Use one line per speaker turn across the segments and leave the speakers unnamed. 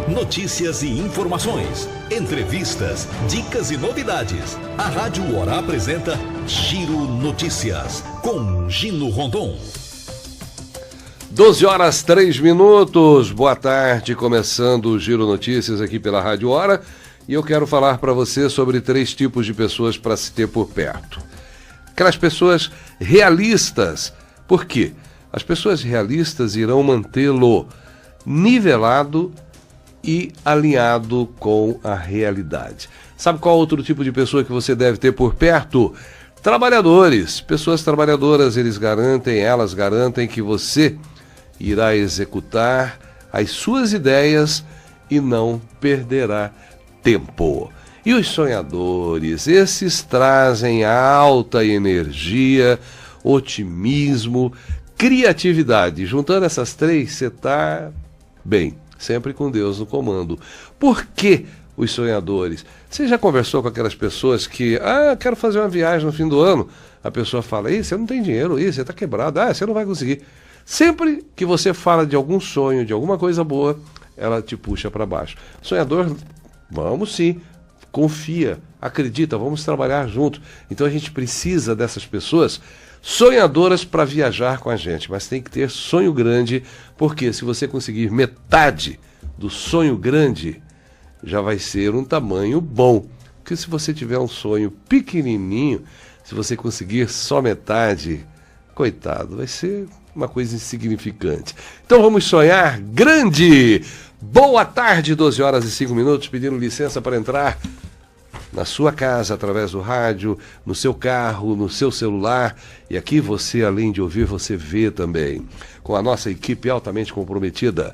Notícias e informações, entrevistas, dicas e novidades. A Rádio Hora apresenta Giro Notícias, com Gino Rondon.
12h03. Boa tarde, começando o Giro Notícias aqui pela Rádio Hora. E eu quero falar para você sobre 3 tipos de pessoas para se ter por perto. Aquelas pessoas realistas. Por quê? As pessoas realistas irão mantê-lo nivelado e alinhado com a realidade. Sabe qual outro tipo de pessoa que você deve ter por perto? Trabalhadores, pessoas trabalhadoras, elas garantem que você irá executar as suas ideias e não perderá tempo. E os sonhadores, esses trazem alta energia, otimismo, criatividade. Juntando essas 3, você está bem. Sempre com Deus no comando. Por que os sonhadores? Você já conversou com aquelas pessoas que, quero fazer uma viagem no fim do ano? A pessoa fala, você não tem dinheiro, você está quebrado, você não vai conseguir. Sempre que você fala de algum sonho, de alguma coisa boa, ela te puxa para baixo. Sonhador, vamos sim, confia, acredita, vamos trabalhar junto. Então a gente precisa dessas pessoas sonhadoras para viajar com a gente, mas tem que ter sonho grande, porque se você conseguir metade do sonho grande, já vai ser um tamanho bom. Porque se você tiver um sonho pequenininho, se você conseguir só metade, coitado, vai ser uma coisa insignificante. Então vamos sonhar grande! Boa tarde, 12h05, pedindo licença para entrar na sua casa, através do rádio, no seu carro, no seu celular. E aqui você, além de ouvir, você vê também. Com a nossa equipe altamente comprometida.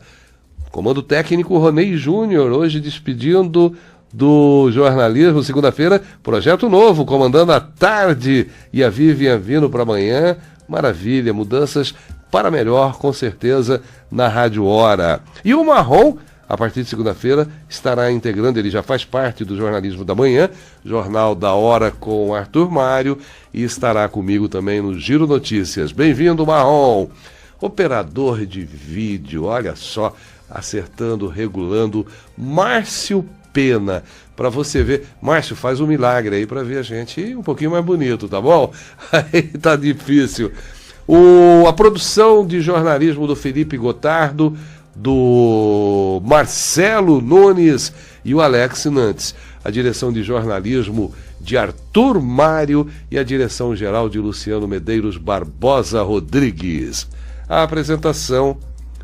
Comando técnico Ronei Júnior, hoje despedindo do jornalismo, segunda-feira, projeto novo, comandando a tarde. E a Vivian vindo para amanhã. Maravilha, mudanças para melhor, com certeza, na Rádio Hora. E o Marrom, a partir de segunda-feira, estará integrando, ele já faz parte do Jornalismo da Manhã, Jornal da Hora com Arthur Mário, e estará comigo também no Giro Notícias. Bem-vindo, Marrom! Operador de vídeo, olha só, acertando, regulando, Márcio Pena, para você ver. Márcio, faz um milagre aí para ver a gente um pouquinho mais bonito, tá bom? Aí tá difícil. A produção de jornalismo do Felipe Gotardo, do Marcelo Nunes e o Alex Nantes. A direção de jornalismo de Arthur Mário e a direção geral de Luciano Medeiros Barbosa Rodrigues. A apresentação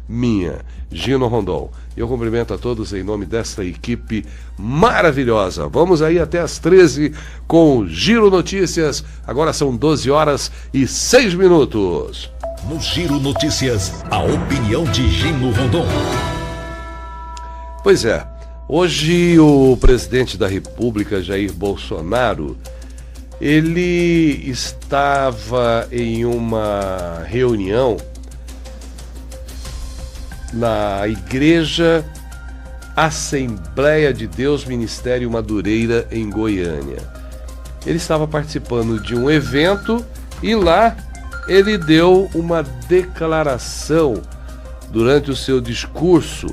minha, Gino Rondon. Eu cumprimento a todos em nome desta equipe maravilhosa. Vamos aí até às 13 com o Giro Notícias. Agora são 12h06.
No Giro Notícias, a opinião de Gino Rondon.
Pois é, hoje o presidente da República, Jair Bolsonaro, ele estava em uma reunião na Igreja Assembleia de Deus Ministério Madureira, em Goiânia. Ele estava participando de um evento e lá ele deu uma declaração. Durante o seu discurso,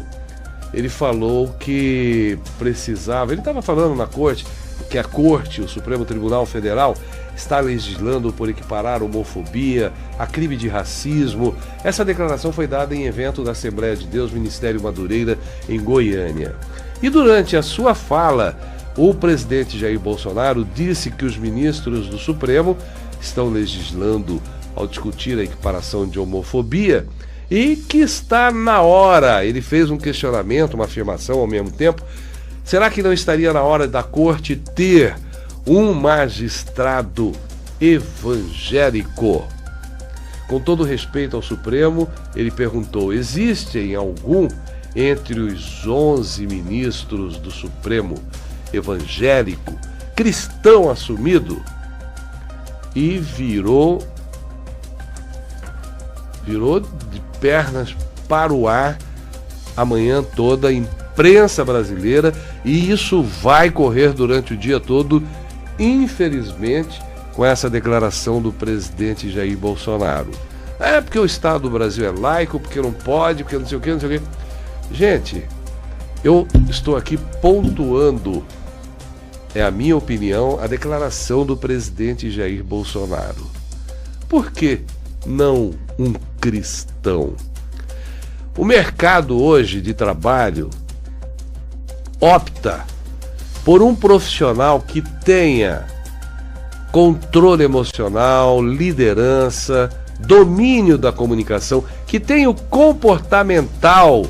ele falou que precisava, ele estava falando na corte, que a corte, o Supremo Tribunal Federal, está legislando por equiparar homofobia a crime de racismo. Essa declaração foi dada em evento da Assembleia de Deus Ministério Madureira, em Goiânia. E durante a sua fala, o presidente Jair Bolsonaro disse que os ministros do Supremo estão legislando ao discutir a equiparação de homofobia e que está na hora. Ele fez um questionamento, uma afirmação ao mesmo tempo. Será que não estaria na hora da corte ter um magistrado evangélico? Com todo respeito ao Supremo, ele perguntou: existem algum entre os 11 ministros do Supremo evangélico, cristão assumido? E virou de pernas para o ar a manhã toda, a imprensa brasileira, e isso vai correr durante o dia todo, infelizmente, com essa declaração do presidente Jair Bolsonaro. É porque o Estado do Brasil é laico, porque não pode, porque não sei o quê, não sei o quê. Gente, eu estou aqui pontuando, é a minha opinião, a declaração do presidente Jair Bolsonaro. Por que não um cristão? O mercado hoje de trabalho opta por um profissional que tenha controle emocional, liderança, domínio da comunicação, que tenha o comportamental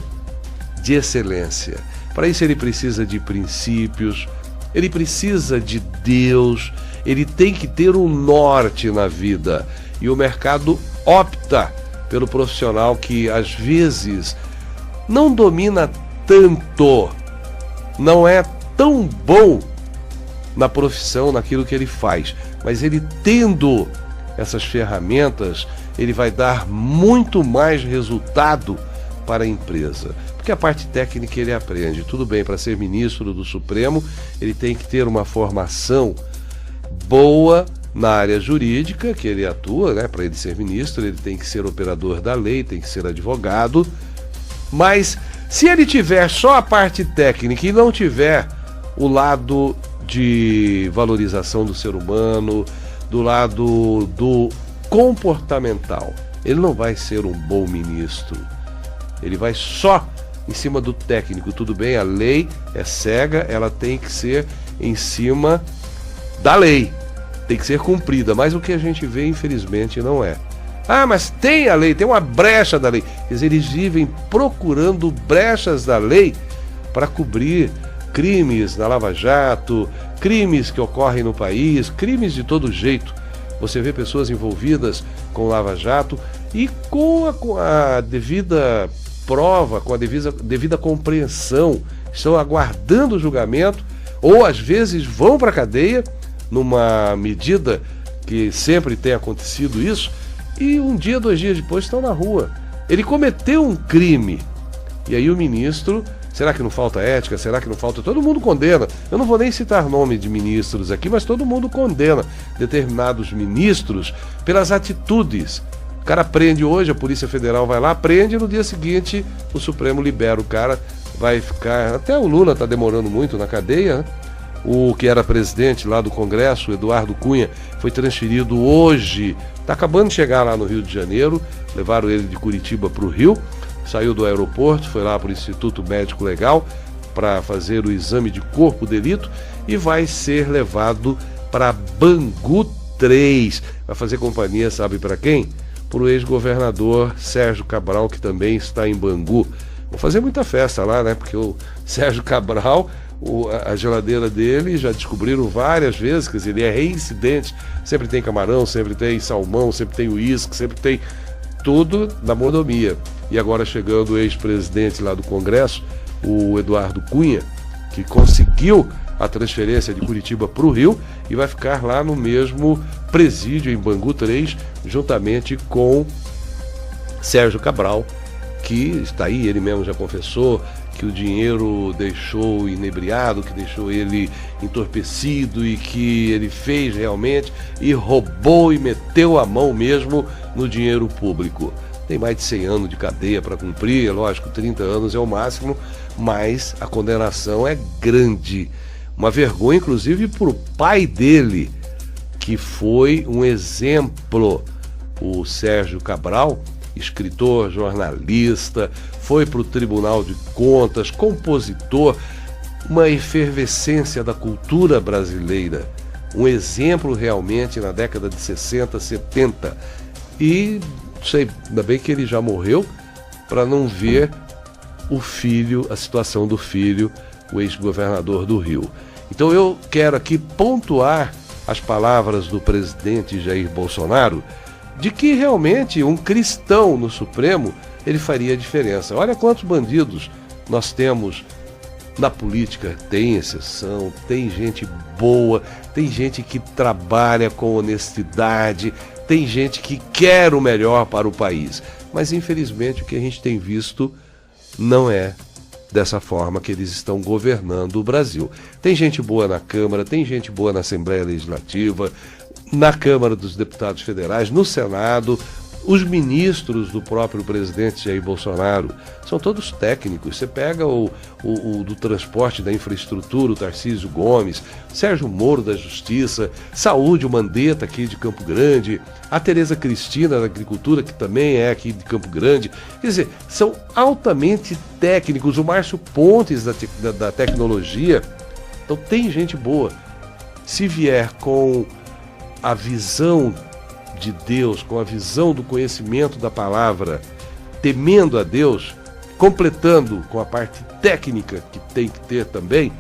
de excelência. Para isso ele precisa de princípios, ele precisa de Deus, ele tem que ter um norte na vida. E o mercado opta pelo profissional que às vezes não domina tanto, não é tão bom na profissão, naquilo que ele faz, mas ele tendo essas ferramentas, ele vai dar muito mais resultado para a empresa. Porque a parte técnica ele aprende. Tudo bem, para ser ministro do Supremo, ele tem que ter uma formação boa na área jurídica, que ele atua, né? Para ele ser ministro, ele tem que ser operador da lei, tem que ser advogado. Mas se ele tiver só a parte técnica e não tiver o lado de valorização do ser humano, do lado do comportamental, ele não vai ser um bom ministro. Ele vai só em cima do técnico. Tudo bem, a lei é cega, ela tem que ser em cima da lei, tem que ser cumprida, mas o que a gente vê, infelizmente, não é. Ah, mas tem a lei, tem uma brecha da lei. Quer dizer, eles vivem procurando brechas da lei para cobrir crimes na Lava Jato, crimes que ocorrem no país, crimes de todo jeito. Você vê pessoas envolvidas com Lava Jato e com a devida prova, com a devida compreensão, estão aguardando o julgamento, ou às vezes vão para a cadeia, numa medida que sempre tem acontecido isso, e um dia, 2 dias depois estão na rua. Ele cometeu um crime, e aí o ministro, será que não falta ética? Será que não falta? Todo mundo condena. Eu não vou nem citar nome de ministros aqui, mas todo mundo condena determinados ministros pelas atitudes. O cara prende hoje, a Polícia Federal vai lá, prende, e no dia seguinte o Supremo libera o cara, vai ficar... Até o Lula está demorando muito na cadeia, né? O que era presidente lá do Congresso, Eduardo Cunha, foi transferido hoje, está acabando de chegar lá no Rio de Janeiro, levaram ele de Curitiba para o Rio, saiu do aeroporto, foi lá para o Instituto Médico Legal para fazer o exame de corpo de delito e vai ser levado para Bangu 3. Vai fazer companhia, sabe para quem? Para o ex-governador Sérgio Cabral, que também está em Bangu. Vou fazer muita festa lá, né? Porque o Sérgio Cabral, a geladeira dele, já descobriram várias vezes, quer dizer, ele é reincidente. Sempre tem camarão, sempre tem salmão, sempre tem uísque, sempre tem tudo na mordomia. E agora chegando o ex-presidente lá do Congresso, o Eduardo Cunha, que conseguiu a transferência de Curitiba para o Rio e vai ficar lá no mesmo presídio em Bangu 3, juntamente com Sérgio Cabral, que está aí, ele mesmo já confessou que o dinheiro deixou inebriado, que deixou ele entorpecido e que ele fez realmente e roubou e meteu a mão mesmo no dinheiro público. Tem mais de 100 anos de cadeia para cumprir, é lógico, 30 anos é o máximo, mas a condenação é grande. Uma vergonha, inclusive, para o pai dele, que foi um exemplo. O Sérgio Cabral, escritor, jornalista, foi para o Tribunal de Contas, compositor, uma efervescência da cultura brasileira, um exemplo realmente na década de 60, 70. E, sei, ainda bem que ele já morreu, para não ver o filho, a situação do filho, o ex-governador do Rio. Então eu quero aqui pontuar as palavras do presidente Jair Bolsonaro, de que realmente um cristão no Supremo, ele faria diferença. Olha quantos bandidos nós temos na política. Tem exceção, tem gente boa, tem gente que trabalha com honestidade, tem gente que quer o melhor para o país. Mas infelizmente o que a gente tem visto não é dessa forma que eles estão governando o Brasil. Tem gente boa na Câmara, tem gente boa na Assembleia Legislativa, na Câmara dos Deputados Federais, no Senado, Os ministros do próprio presidente Jair Bolsonaro são todos técnicos. Você pega o do transporte, da infraestrutura, o Tarcísio Gomes, Sérgio Moro da Justiça, Saúde, o Mandetta aqui de Campo Grande, a Tereza Cristina da Agricultura, que também é aqui de Campo Grande. Quer dizer, são altamente técnicos. O Márcio Pontes da tecnologia. Então tem gente boa. Se vier com a visão de Deus, com a visão do conhecimento da palavra, temendo a Deus, completando com a parte técnica que tem que ter também,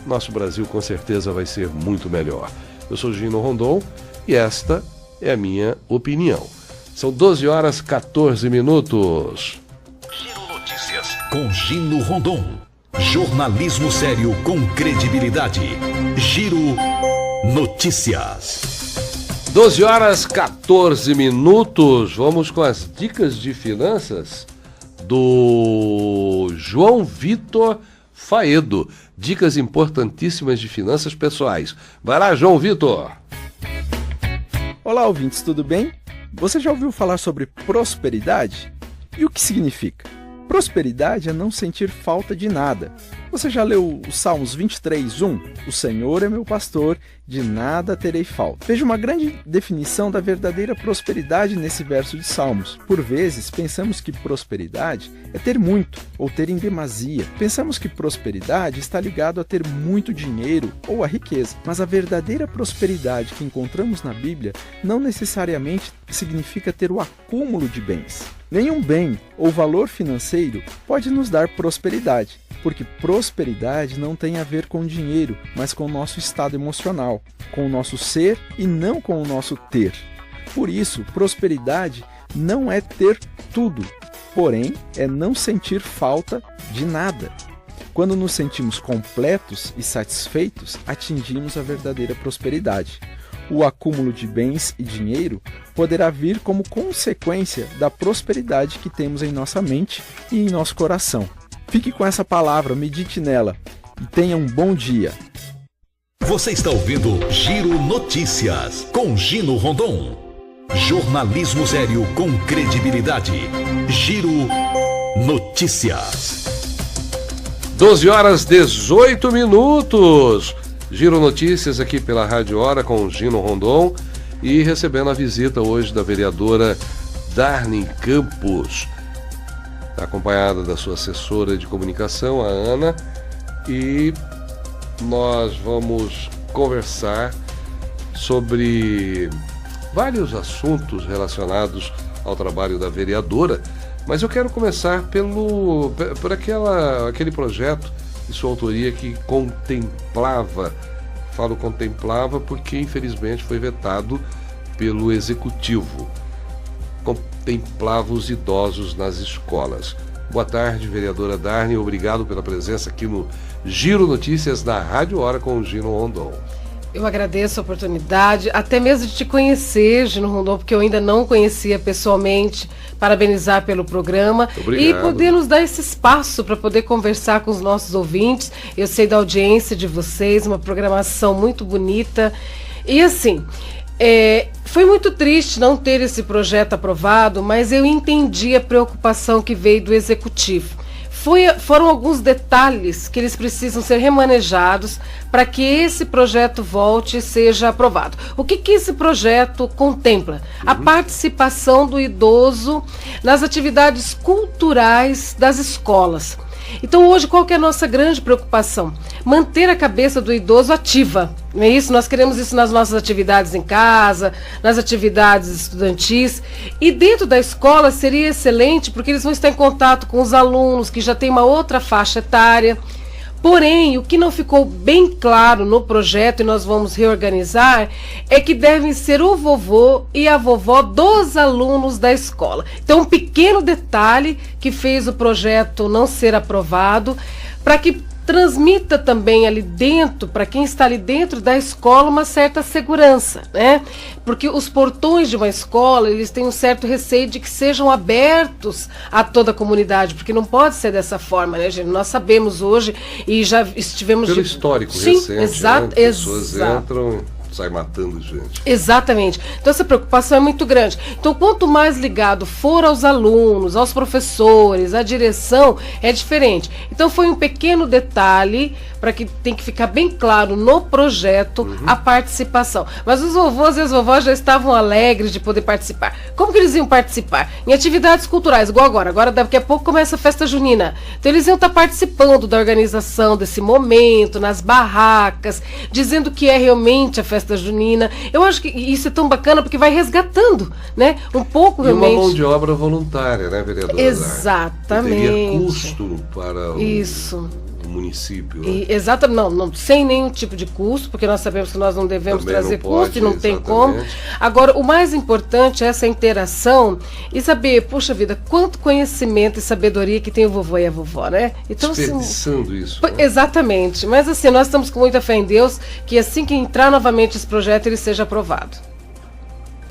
nosso Brasil com certeza vai ser muito melhor. Eu sou Gino Rondon e esta é a minha opinião. São 12 horas 14 minutos.
Giro Notícias com Gino Rondon. Jornalismo sério com credibilidade. Giro Notícias.
12 horas 14 minutos. Vamos com as dicas de finanças do João Vitor Faedo. Dicas importantíssimas de finanças pessoais. Vai lá, João Vitor.
Olá, ouvintes, tudo bem? Você já ouviu falar sobre prosperidade? E o que significa? Prosperidade é não sentir falta de nada. Você já leu os Salmos 23:1? O Senhor é meu pastor, de nada terei falta. Veja uma grande definição da verdadeira prosperidade nesse verso de Salmos. Por vezes, pensamos que prosperidade é ter muito ou ter em demasia. Pensamos que prosperidade está ligado a ter muito dinheiro ou a riqueza. Mas a verdadeira prosperidade que encontramos na Bíblia não necessariamente significa ter o acúmulo de bens. Nenhum bem ou valor financeiro pode nos dar prosperidade, porque prosperidade não tem a ver com dinheiro, mas com o nosso estado emocional, com o nosso ser e não com o nosso ter. Por isso, prosperidade não é ter tudo, porém é não sentir falta de nada. Quando nos sentimos completos e satisfeitos, atingimos a verdadeira prosperidade. O acúmulo de bens e dinheiro poderá vir como consequência da prosperidade que temos em nossa mente e em nosso coração. Fique com essa palavra, medite nela e tenha um bom dia.
Você está ouvindo Giro Notícias com Gino Rondon. Jornalismo sério com credibilidade. Giro Notícias.
12 horas 18 minutos. Giro Notícias aqui pela Rádio Hora com Gino Rondon e recebendo a visita hoje da vereadora Darlene Campos, acompanhada da sua assessora de comunicação, a Ana, e nós vamos conversar sobre vários assuntos relacionados ao trabalho da vereadora, mas eu quero começar por aquele projeto de sua autoria que contemplava, falo contemplava porque infelizmente foi vetado pelo Executivo, contemplava os idosos nas escolas. Boa tarde, vereadora Darlene, obrigado pela presença aqui no Giro Notícias da Rádio Hora com o Gino Rondon.
Eu agradeço a oportunidade, até mesmo de te conhecer, Gino Rondon, porque eu ainda não conhecia pessoalmente. Parabenizar pelo programa. Obrigado. E poder nos dar esse espaço para poder conversar com os nossos ouvintes. Eu sei da audiência de vocês, uma programação muito bonita. E assim, foi muito triste não ter esse projeto aprovado, mas eu entendi a preocupação que veio do Executivo. Foram alguns detalhes que eles precisam ser remanejados para que esse projeto volte e seja aprovado. O que esse projeto contempla? A participação do idoso nas atividades culturais das escolas. Então hoje qual que é a nossa grande preocupação? Manter a cabeça do idoso ativa, não é isso? Nós queremos isso nas nossas atividades em casa, nas atividades estudantis, e dentro da escola seria excelente porque eles vão estar em contato com os alunos que já têm uma outra faixa etária. Porém, o que não ficou bem claro no projeto, e nós vamos reorganizar, é que devem ser o vovô e a vovó dos alunos da escola. Então, um pequeno detalhe que fez o projeto não ser aprovado, para que transmita também ali dentro, para quem está ali dentro da escola, uma certa segurança, né? Porque os portões de uma escola, eles têm um certo receio de que sejam abertos a toda a comunidade, porque não pode ser dessa forma, né, gente? Nós sabemos hoje e já estivemos...
Pelo histórico recente,
exato,
né? Pessoas entram sai matando gente.
Exatamente. Então essa preocupação é muito grande. Então quanto mais ligado for aos alunos, aos professores, à direção, é diferente. Então foi um pequeno detalhe para que tem que ficar bem claro no projeto a participação. Mas os vovôs e as vovós já estavam alegres de poder participar. Como que eles iam participar? Em atividades culturais, igual agora. Agora daqui a pouco começa a festa junina. Então eles iam estar participando da organização desse momento, nas barracas, dizendo que é realmente a festa junina. Eu acho que isso é tão bacana porque vai resgatando, né? Um pouco
e
realmente.
E uma mão de obra voluntária, né, vereadora?
Exatamente.
Não teria custo para o município.
Né? Exatamente, não, sem nenhum tipo de custo, porque nós sabemos que nós não devemos
também
trazer
não pode,
custo e não tem como. Agora, o mais importante é essa interação e saber, puxa vida, quanto conhecimento e sabedoria que tem o vovô e a vovó, né?
Então, desperdiçando assim, isso.
Né? Exatamente, mas assim, nós estamos com muita fé em Deus que assim que entrar novamente esse projeto, ele seja aprovado.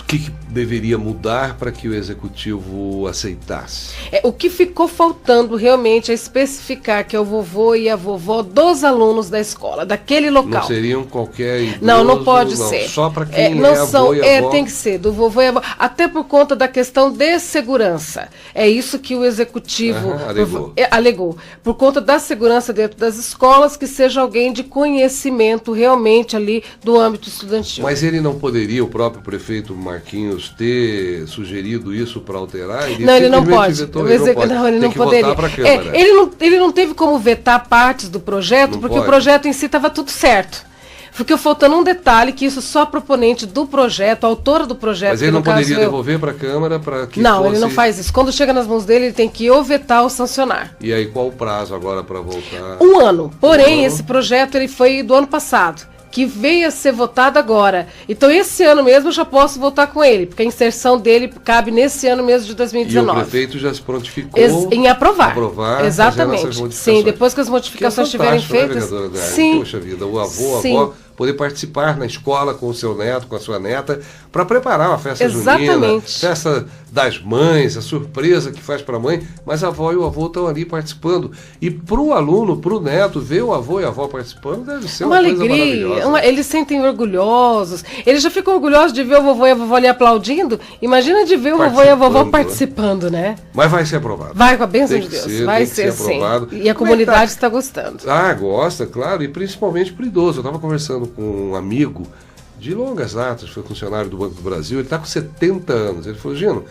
O que deveria mudar para que o executivo aceitasse?
O que ficou faltando realmente é especificar que é o vovô e a vovó dos alunos da escola, daquele local.
Não seriam qualquer idoso?
Não pode ser.
Só para quem
não
é avô e avó?
Tem que ser do vovô e avó, até por conta da questão de segurança. É isso que o executivo alegou. Por conta da segurança dentro das escolas, que seja alguém de conhecimento realmente ali do âmbito estudantil.
Mas ele não poderia, o próprio prefeito Marquinhos, ter sugerido isso para alterar?
Ele não pode. Ele não poderia. Ele não teve como vetar partes do projeto, porque o projeto em si estava tudo certo. Ficou faltando um detalhe, que isso só a proponente do projeto, a autora do projeto...
Mas ele não poderia devolver para a Câmara para que
Não, ele não faz isso. Quando chega nas mãos dele, ele tem que ou vetar ou sancionar.
E aí, qual o prazo agora para voltar?
1 ano. Porém, esse projeto ele foi do ano passado, que veio a ser votado agora. Então, esse ano mesmo eu já posso votar com ele, porque a inserção dele cabe nesse ano mesmo de 2019.
E o prefeito já se prontificou
em aprovar.
Exatamente.
Sim, depois que as modificações estiverem feitas.
Né,
sim.
Poxa vida, o avô, a avó poder participar na escola com o seu neto, com a sua neta, para preparar uma festa junina, festa das mães, a surpresa que faz para a mãe, mas a avó e o avô estão ali participando. E para o aluno, para o neto, ver o avô e a avó participando deve ser uma coisa
alegria,
maravilhosa.
Eles sentem orgulhosos, eles já ficam orgulhosos de ver o vovô e a vovó ali aplaudindo, imagina de ver o vovô e a vovó participando, né?
Mas vai ser aprovado.
Vai, com a bênção de Deus. Vai ser aprovado. Sim. E a comunidade está gostando.
Gosta, claro, e principalmente para o idoso. Eu estava conversando com um amigo de longas datas, foi funcionário do Banco do Brasil, ele está com 70 anos. Ele falou, Gino,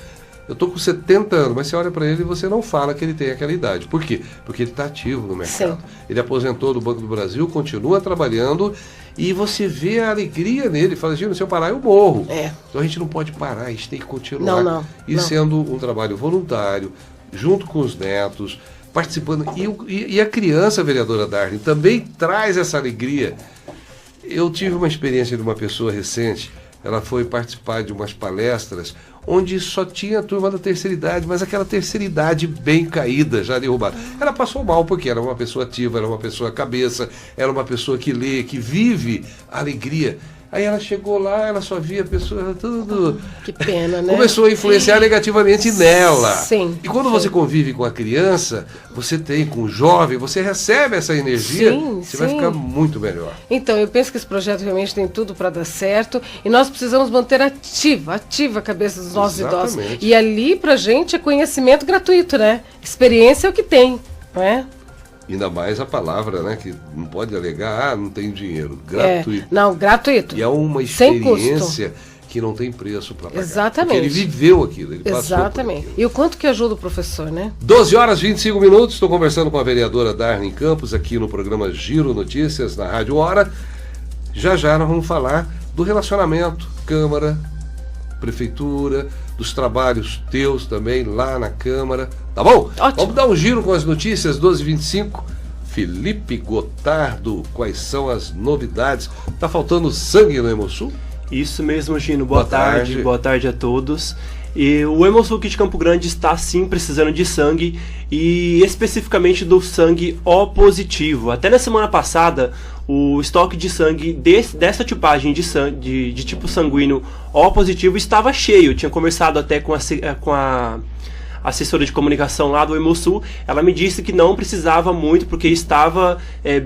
eu estou com 70 anos, mas você olha para ele e você não fala que ele tem aquela idade. Por quê? Porque ele está ativo no mercado. Sim. Ele aposentou do Banco do Brasil, continua trabalhando e você vê a alegria nele. Fala, Gino, se eu parar eu morro. Então a gente não pode parar, a gente tem que continuar. Sendo um trabalho voluntário, junto com os netos, participando. E a criança, vereadora Darlene, também traz essa alegria. Eu tive uma experiência de uma pessoa recente, ela foi participar de umas palestras onde só tinha a turma da terceira idade, mas aquela terceira idade bem caída, já derrubada. Ela passou mal porque era uma pessoa ativa, era uma pessoa cabeça, era uma pessoa que lê, que vive a alegria. Aí ela chegou lá, ela só via a pessoa tudo...
Que pena, né?
Começou a influenciar negativamente nela.
Sim.
E quando você convive com a criança, você tem com o jovem, você recebe essa energia, você vai ficar muito melhor.
Então, eu penso que esse projeto realmente tem tudo para dar certo e nós precisamos manter ativa a cabeça dos nossos idosos. E ali, pra gente, é conhecimento gratuito, né? Experiência é o que tem, não é?
Ainda mais a palavra, né? Que não pode alegar, não tem dinheiro. Gratuito.
Não, gratuito.
E é uma experiência que não tem preço para pagar.
Exatamente.
Porque ele viveu aquilo, ele passou por aquilo.
E o quanto que ajuda o professor, né?
12 horas e 25 minutos, estou conversando com a vereadora Darlene Campos aqui no programa Giro Notícias, na Rádio Hora. Já nós vamos falar do relacionamento Câmara, Prefeitura, dos trabalhos teus também lá na Câmara, tá bom?
Ótimo.
Vamos dar um giro com as notícias, 12h25. Felipe Gotardo, quais são as novidades? Tá faltando sangue no Hemosul?
Isso mesmo, Gino. Boa tarde a todos. E o Hemosul aqui de Campo Grande está sim precisando de sangue e especificamente do sangue O positivo. Até na semana passada, o estoque de sangue dessa tipagem de tipo sanguíneo O positivo estava cheio. Eu tinha conversado até com a assessora de comunicação lá do Hemosul. Ela me disse que não precisava muito porque estava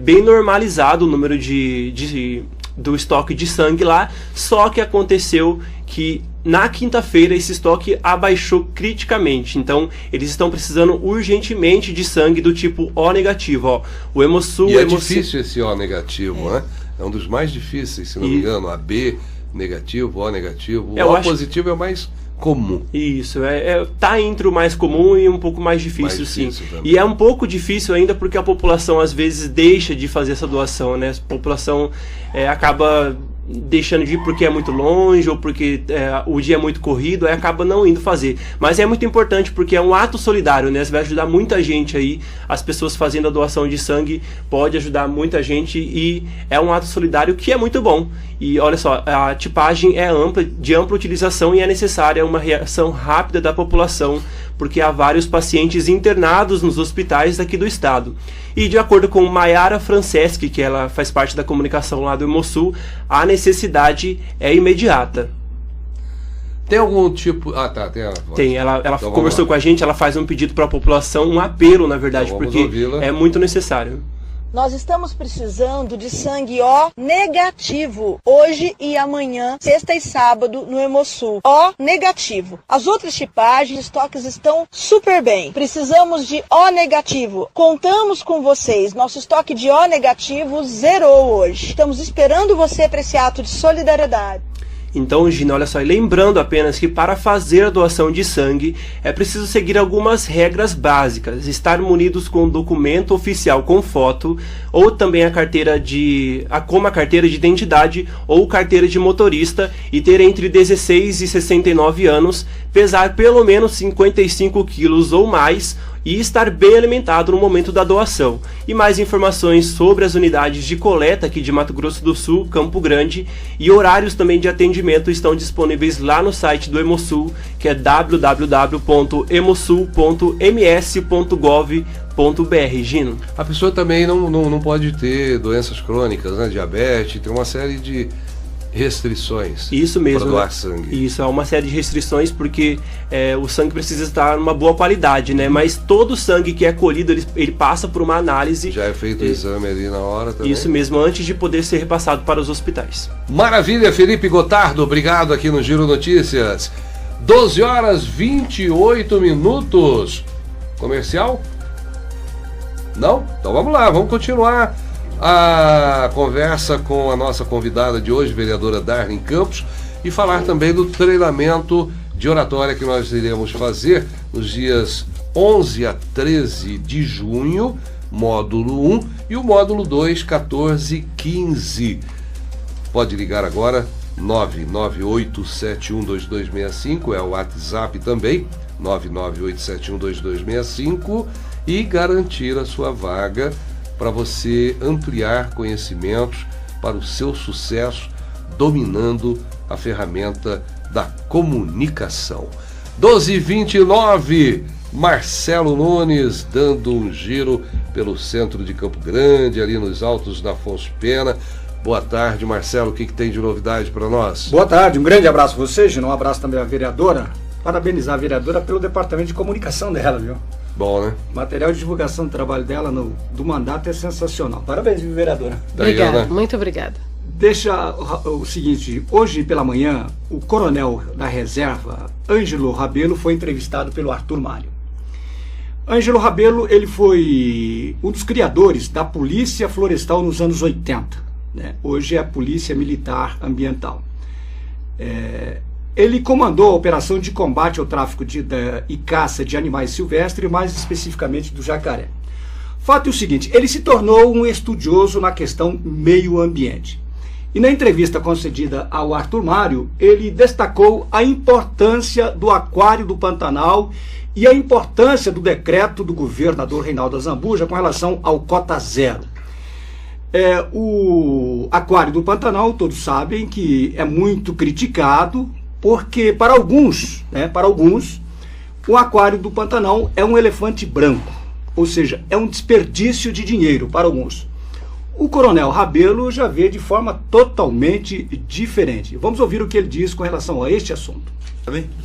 bem normalizado o número de do estoque de sangue lá, só que aconteceu que na quinta-feira esse estoque abaixou criticamente, então eles estão precisando urgentemente de sangue do tipo O negativo. Ó. O Hemosul...
E é difícil esse O negativo, né? É um dos mais difíceis, se não me engano, AB negativo, O negativo. O O positivo é o mais comum. Isso,
tá entre o mais comum e um pouco mais difícil, sim. E é um pouco difícil ainda porque a população às vezes deixa de fazer essa doação, né? A população acaba deixando de ir porque é muito longe ou porque o dia é muito corrido, aí acaba não indo fazer. Mas é muito importante porque é um ato solidário, né? Você vai ajudar muita gente aí, as pessoas fazendo a doação de sangue pode ajudar muita gente e é um ato solidário que é muito bom. E olha só, a tipagem é de ampla utilização e é necessária uma reação rápida da população, porque há vários pacientes internados nos hospitais daqui do estado. E de acordo com Maiara Franceschi, que ela faz parte da comunicação lá do Hemosul, a necessidade é imediata.
Tem algum tipo...
Tem, ela então, conversou com a gente, ela faz um pedido para a população, um apelo, na verdade, então, porque é muito necessário.
Nós estamos precisando de sangue O negativo, hoje e amanhã, sexta e sábado, no Hemosul. O negativo. As outras tipagens, estoques estão super bem. Precisamos de O negativo. Contamos com vocês. Nosso estoque de O negativo zerou hoje. Estamos esperando você para esse ato de solidariedade.
Então, Gina, olha só, lembrando apenas que para fazer a doação de sangue é preciso seguir algumas regras básicas, estar munidos com um documento oficial com foto, ou também como a carteira de identidade ou carteira de motorista e ter entre 16 e 69 anos, pesar pelo menos 55 quilos ou mais e estar bem alimentado no momento da doação. E mais informações sobre as unidades de coleta aqui de Mato Grosso do Sul, Campo Grande, e horários também de atendimento estão disponíveis lá no site do Hemosul, que é www.hemosul.ms.gov.br. Gino?
A pessoa também não pode ter doenças crônicas, né? Diabetes, tem uma série de restrições.
Isso mesmo,
para doar sangue.
Isso, é uma série de restrições porque o sangue precisa estar numa boa qualidade, né? Mas todo sangue que é colhido, ele passa por uma análise.
Já é feito o exame ali na hora também.
Isso mesmo, antes de poder ser repassado para os hospitais.
Maravilha, Felipe Gotardo, obrigado aqui no Giro Notícias. 12 horas 28 minutos. Comercial? Não? Então vamos lá, vamos continuar a conversa com a nossa convidada de hoje, vereadora Darlene Campos, e falar também do treinamento de oratória que nós iremos fazer nos dias 11 a 13 de junho, módulo 1, e o módulo 2, 14 e 15. Pode ligar agora, 998712265, é o WhatsApp também, 998712265, e garantir a sua vaga para você ampliar conhecimentos para o seu sucesso, dominando a ferramenta da comunicação. 12h29, Marcelo Nunes dando um giro pelo centro de Campo Grande, ali nos altos da Afonso Pena. Boa tarde, Marcelo, o que tem de novidade para nós?
Boa tarde, um grande abraço a você, Gino, um abraço também à vereadora. Parabenizar a vereadora pelo departamento de comunicação dela, viu?
Bom, né?
O material de divulgação do trabalho dela do mandato é sensacional. Parabéns, vereadora.
Obrigada, muito obrigada.
Deixa o seguinte, hoje pela manhã, o coronel da reserva, Ângelo Rabelo, foi entrevistado pelo Arthur Mário. Ângelo Rabelo, ele foi um dos criadores da Polícia Florestal nos anos 80. Né? Hoje é a Polícia Militar Ambiental. Ele comandou a operação de combate ao tráfico e caça de animais silvestres, mais especificamente do jacaré. Fato é o seguinte, ele se tornou um estudioso na questão meio ambiente. E na entrevista concedida ao Arthur Mário, ele destacou a importância do Aquário do Pantanal e a importância do decreto do governador Reinaldo Azambuja com relação ao cota zero. O Aquário do Pantanal, todos sabem que é muito criticado, porque para alguns, o Aquário do Pantanal é um elefante branco, ou seja, é um desperdício de dinheiro para alguns. O coronel Rabelo já vê de forma totalmente diferente. Vamos ouvir o que ele diz com relação a este assunto.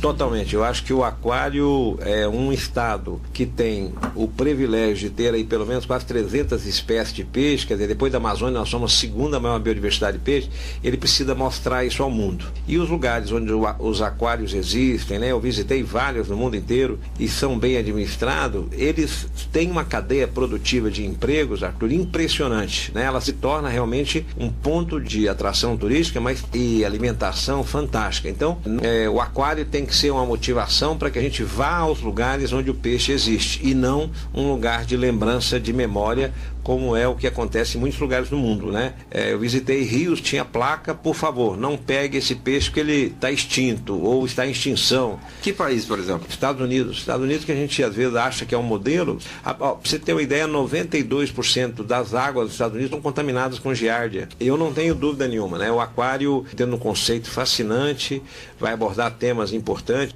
Totalmente. Eu acho que o aquário é um estado que tem o privilégio de ter aí pelo menos quase 300 espécies de peixe, quer dizer, depois da Amazônia nós somos a segunda maior biodiversidade de peixe, ele precisa mostrar isso ao mundo. E os lugares onde os aquários existem, né, eu visitei vários no mundo inteiro e são bem administrados, eles têm uma cadeia produtiva de empregos, Arthur, impressionante, né? Ela se torna realmente um ponto de atração turística, mas e alimentação fantástica. Então, o aquário tem que ser uma motivação para que a gente vá aos lugares onde o peixe existe e não um lugar de lembrança, de memória, como é o que acontece em muitos lugares do mundo, né? Eu visitei rios, tinha placa, por favor, não pegue esse peixe porque ele está extinto ou está em extinção.
Que país, por exemplo?
Estados Unidos, que a gente às vezes acha que é um modelo. Para você ter uma ideia, 92% das águas dos Estados Unidos estão contaminadas com giardia. Eu não tenho dúvida nenhuma, né? O aquário, tendo um conceito fascinante, vai abordar temas importantes.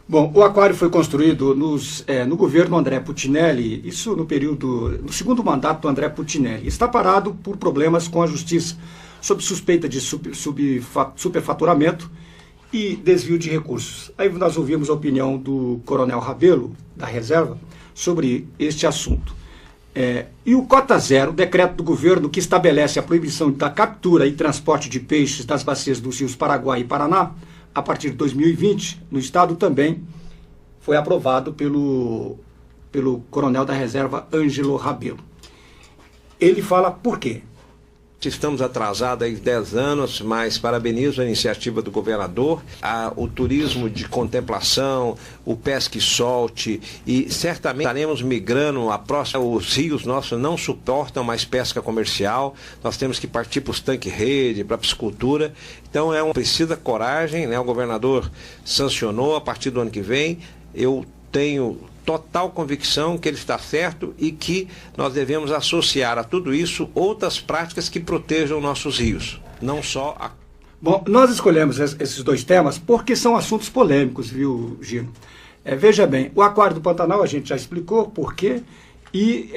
Bom, o aquário foi construído no governo André Putinelli, isso no segundo mandato do André Putinelli. Está parado por problemas com a justiça, sob suspeita de superfaturamento e desvio de recursos. Aí nós ouvimos a opinião do Coronel Rabelo, da Reserva, sobre este assunto. E o Cota Zero, decreto do governo que estabelece a proibição da captura e transporte de peixes das bacias dos rios Paraguai e Paraná, a partir de 2020, no estado também foi aprovado pelo coronel da Reserva, Ângelo Rabelo. Ele fala por quê?
Estamos atrasados aí 10 anos, mas parabenizo a iniciativa do governador, o turismo de contemplação, o pesca e solte, e certamente estaremos migrando os rios nossos não suportam mais pesca comercial, nós temos que partir para os tanque-rede, para a piscicultura, então precisa coragem, né? O governador sancionou a partir do ano que vem, eu tenho total convicção que ele está certo e que nós devemos associar a tudo isso outras práticas que protejam nossos rios, não só a...
Bom, nós escolhemos esses dois temas porque são assuntos polêmicos, viu, Gino? Veja bem, o aquário do Pantanal a gente já explicou por quê, e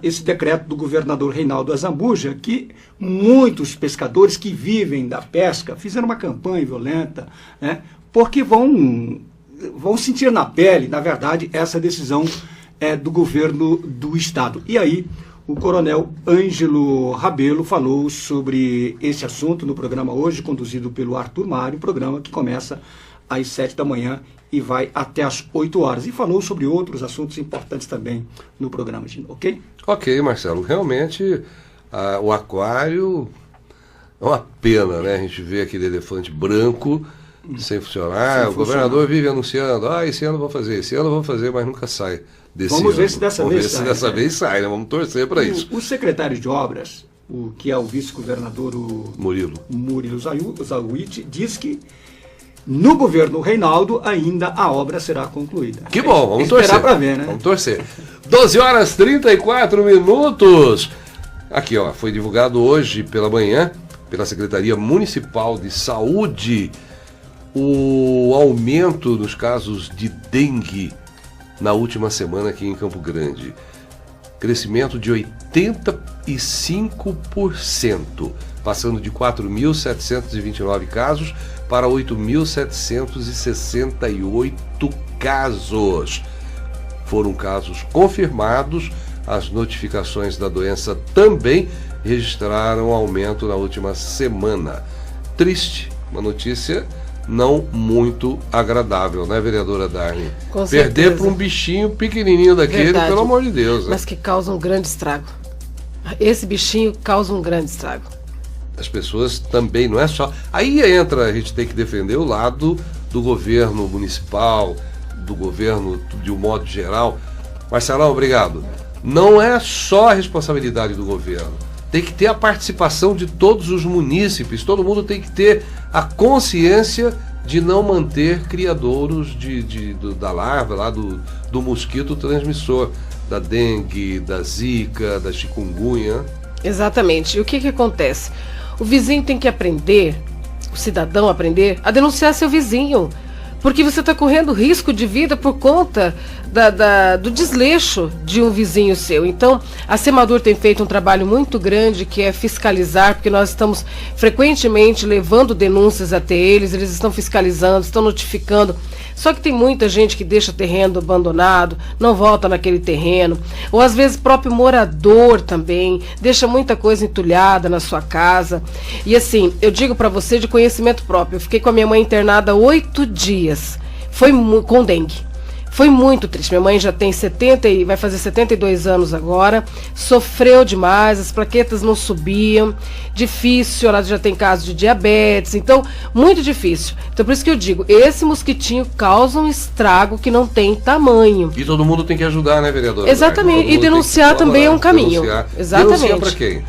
esse decreto do governador Reinaldo Azambuja, que muitos pescadores que vivem da pesca fizeram uma campanha violenta, né, porque vão sentir na pele, na verdade, essa decisão do governo do estado. E aí, o coronel Ângelo Rabelo falou sobre esse assunto no programa hoje, conduzido pelo Arthur Mário, programa que começa às 7 da manhã e vai até às 8 horas. E falou sobre outros assuntos importantes também no programa, ok?
Ok, Marcelo. Realmente, o aquário é uma pena, né? A gente vê aquele elefante branco sem funcionar, o governador vive anunciando, esse ano vou fazer, mas nunca sai desse ano.
Vamos ver se dessa
vez sai, né? Vamos torcer para isso.
O secretário de obras, que é o vice-governador Murilo Zawitch, diz que no governo Reinaldo ainda a obra será concluída.
Que bom, vamos torcer.
Esperar para ver, né?
Vamos torcer. 12 horas 34 minutos. Aqui, foi divulgado hoje pela manhã, pela Secretaria Municipal de Saúde, o aumento nos casos de dengue na última semana aqui em Campo Grande. Crescimento de 85%, passando de 4.729 casos para 8.768 casos. Foram casos confirmados, as notificações da doença também registraram aumento na última semana. Triste, uma notícia não muito agradável, né, vereadora Darlene?
Com
Perder
certeza.
para um bichinho pequenininho daquele, verdade, pelo amor de Deus. Né?
Mas que causa um grande estrago. Esse bichinho causa um grande estrago.
As pessoas também, não é só... Aí entra, a gente tem que defender o lado do governo municipal, do governo de um modo geral. Marcelão, obrigado. Não é só a responsabilidade do governo. Tem que ter a participação de todos os munícipes. Todo mundo tem que ter a consciência de não manter criadouros da larva, lá do mosquito transmissor, da dengue, da zika, da chikungunya.
Exatamente. E o que acontece? O vizinho tem que aprender, o cidadão aprender a denunciar seu vizinho. Porque você está correndo risco de vida por conta do desleixo de um vizinho seu. Então, a Semadur tem feito um trabalho muito grande, que é fiscalizar, porque nós estamos frequentemente levando denúncias até eles estão fiscalizando, estão notificando. Só que tem muita gente que deixa terreno abandonado, não volta naquele terreno, ou às vezes próprio morador também, deixa muita coisa entulhada na sua casa. E assim, eu digo para você de conhecimento próprio, eu fiquei com a minha mãe internada 8 dias, com dengue. Foi muito triste. Minha mãe já tem 70 e vai fazer 72 anos agora. Sofreu demais, as plaquetas não subiam. Difícil, ela já tem caso de diabetes. Então, muito difícil. Então, por isso que eu digo, esse mosquitinho causa um estrago que não tem tamanho.
E todo mundo tem que ajudar, né, vereadora?
Exatamente. E denunciar também é um caminho.
Denunciar.
Exatamente.
Denunciar para quem?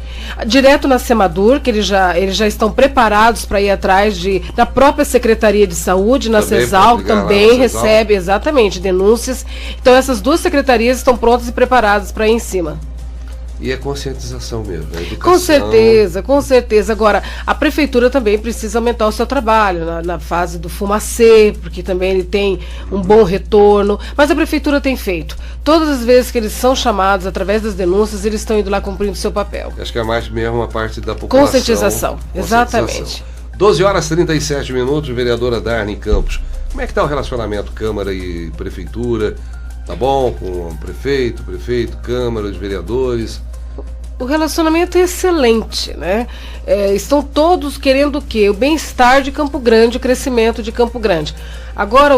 Direto na Semadur, que eles já estão preparados para ir atrás da própria Secretaria de Saúde, na CESAL, também recebe, exatamente, denúncias. Então essas duas secretarias estão prontas e preparadas para ir em cima.
E é conscientização mesmo, é educação.
Com certeza, com certeza. Agora, a prefeitura também precisa aumentar o seu trabalho na fase do fumacê, porque também ele tem um bom retorno, mas a prefeitura tem feito. Todas as vezes que eles são chamados, através das denúncias, eles estão indo lá cumprindo o seu papel.
Acho que é mais mesmo a parte da população.
Conscientização, exatamente.
12 horas e 37 minutos, vereadora Darlene Campos. Como é que está o relacionamento Câmara e Prefeitura? Tá bom com o prefeito, Câmara, os vereadores?
O relacionamento é excelente, né? Estão todos querendo o quê? O bem-estar de Campo Grande, o crescimento de Campo Grande. Agora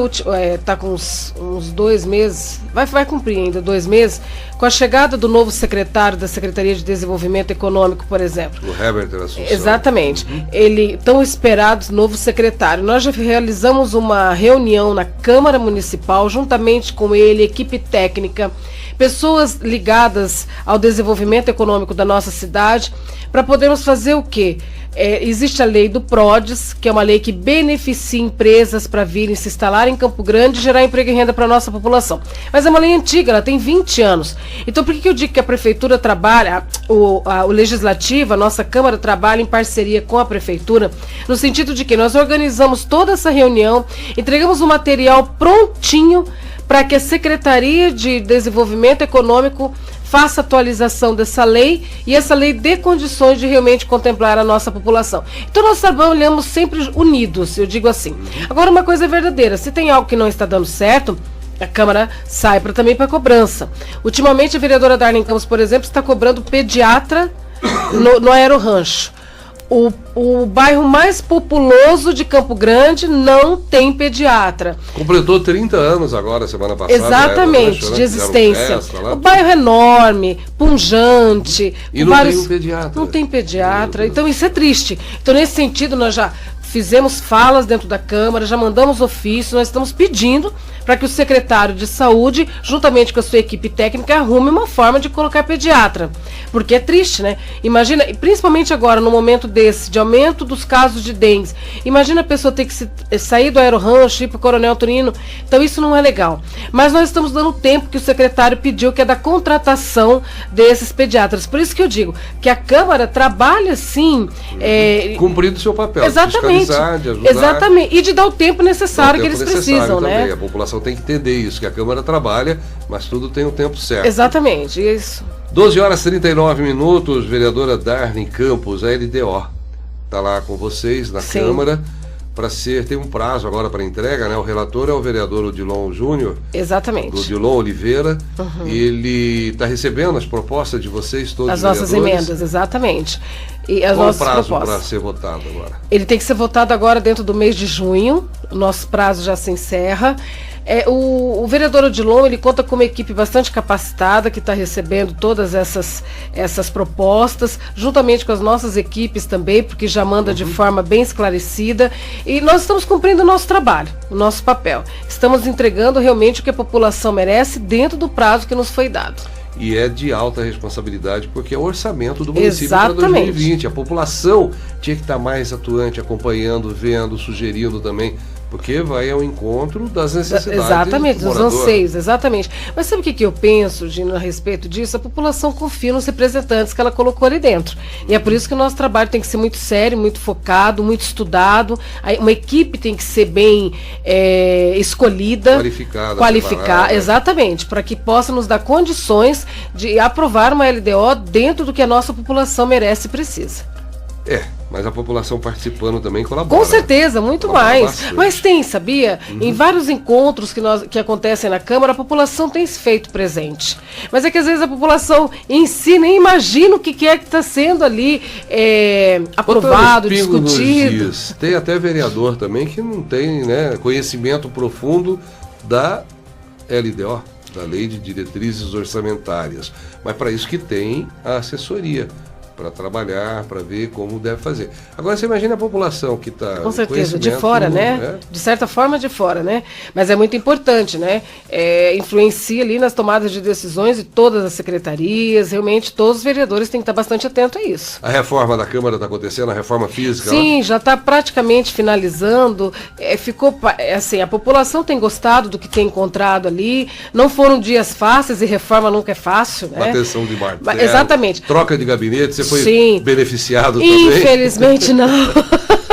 está com uns 2 meses, vai cumprir ainda 2 meses, com a chegada do novo secretário da Secretaria de Desenvolvimento Econômico, por exemplo.
O Herbert Assunção.
Exatamente. Ele tão esperado novo secretário. Nós já realizamos uma reunião na Câmara Municipal, juntamente com ele, equipe técnica, pessoas ligadas ao desenvolvimento econômico da nossa cidade, para podermos fazer o quê? Existe a lei do PRODES, que é uma lei que beneficia empresas para virem se instalar em Campo Grande e gerar emprego e renda para a nossa população. Mas é uma lei antiga, ela tem 20 anos. Então por que eu digo que a prefeitura trabalha, o legislativo, a nossa Câmara trabalha em parceria com a prefeitura, no sentido de que nós organizamos toda essa reunião, entregamos um material prontinho para que a Secretaria de Desenvolvimento Econômico faça atualização dessa lei e essa lei dê condições de realmente contemplar a nossa população. Então nós trabalhamos sempre unidos, eu digo assim. Agora uma coisa é verdadeira, se tem algo que não está dando certo, a Câmara sai também para cobrança. Ultimamente a vereadora Darlene Campos, por exemplo, está cobrando pediatra no Aerorancho. O bairro mais populoso de Campo Grande não tem pediatra.
Completou 30 anos agora, semana passada.
Exatamente, de existência. O bairro é enorme, punjante.
E não tem um pediatra.
Não tem pediatra, então isso é triste. Então nesse sentido nós já fizemos falas dentro da Câmara, já mandamos ofício, nós estamos pedindo para que o secretário de Saúde, juntamente com a sua equipe técnica, arrume uma forma de colocar pediatra. Porque é triste, né? Imagina, principalmente agora, no momento desse, de aumento dos casos de dengue, imagina a pessoa ter que sair do Aerorancho, ir para o Coronel Turino. Então isso não é legal. Mas nós estamos dando o tempo que o secretário pediu, que é da contratação desses pediatras. Por isso que eu digo que a Câmara trabalha, sim...
cumprindo o seu papel.
Exatamente.
De ajudar.
Exatamente. E de dar o tempo necessário que eles precisam,
também.
Né?
A população tem que entender isso, que a Câmara trabalha, mas tudo tem o tempo certo.
Exatamente, isso.
12 horas e 39 minutos, vereadora Darlene Campos, a LDO, está lá com vocês na
Sim.
Câmara, tem um prazo agora para entrega, né? O relator é o vereador Odilon Júnior.
Exatamente.
Odilon Oliveira. Ele está recebendo as propostas de vocês todos.
As nossas emendas, exatamente. E as
Qual
nossas
o prazo
propostas.
para ser votado agora?
Ele tem que ser votado agora dentro do mês de junho. O nosso prazo já se encerra. O vereador Odilon, ele conta com uma equipe bastante capacitada que está recebendo todas essas propostas, juntamente com as nossas equipes também, porque já manda de forma bem esclarecida. E nós estamos cumprindo o nosso trabalho, o nosso papel. Estamos entregando realmente o que a população merece dentro do prazo que nos foi dado.
E é de alta responsabilidade, porque é o orçamento do município
Exatamente.
para 2020. A população tinha que estar mais atuante, acompanhando, vendo, sugerindo também Porque vai ao encontro das necessidades.
Exatamente,
do
dos anseios, exatamente. Mas sabe o que eu penso, Gino, a respeito disso? A população confia nos representantes que ela colocou ali dentro. E é por isso que o nosso trabalho tem que ser muito sério, muito focado, muito estudado. Uma equipe tem que ser bem escolhida. Qualificada, exatamente, para que possa nos dar condições de aprovar uma LDO dentro do que a nossa população merece e precisa.
Mas a população participando também colabora.
Com certeza, muito mais. Bastante. Mas tem, sabia? Em vários encontros que acontecem na Câmara, a população tem se feito presente. Mas é que às vezes a população em si nem imagina o que é que está sendo ali aprovado, discutido.
Tem até vereador também que não tem, né, conhecimento profundo da LDO, da Lei de Diretrizes Orçamentárias. Mas para isso que tem a assessoria, para trabalhar, para ver como deve fazer. Agora você imagina a população que está...
Com certeza, de fora, né? De certa forma de fora, né? Mas é muito importante, né? Influencia ali nas tomadas de decisões de todas as secretarias, realmente todos os vereadores têm que estar bastante atentos a isso.
A reforma da Câmara está acontecendo, a reforma física?
Sim, já está praticamente finalizando. Ficou assim, a população tem gostado do que tem encontrado ali. Não foram dias fáceis e reforma nunca é fácil, né?
Bateção de martelo.
Exatamente.
Troca de gabinete. Você foi beneficiado também?
Infelizmente não.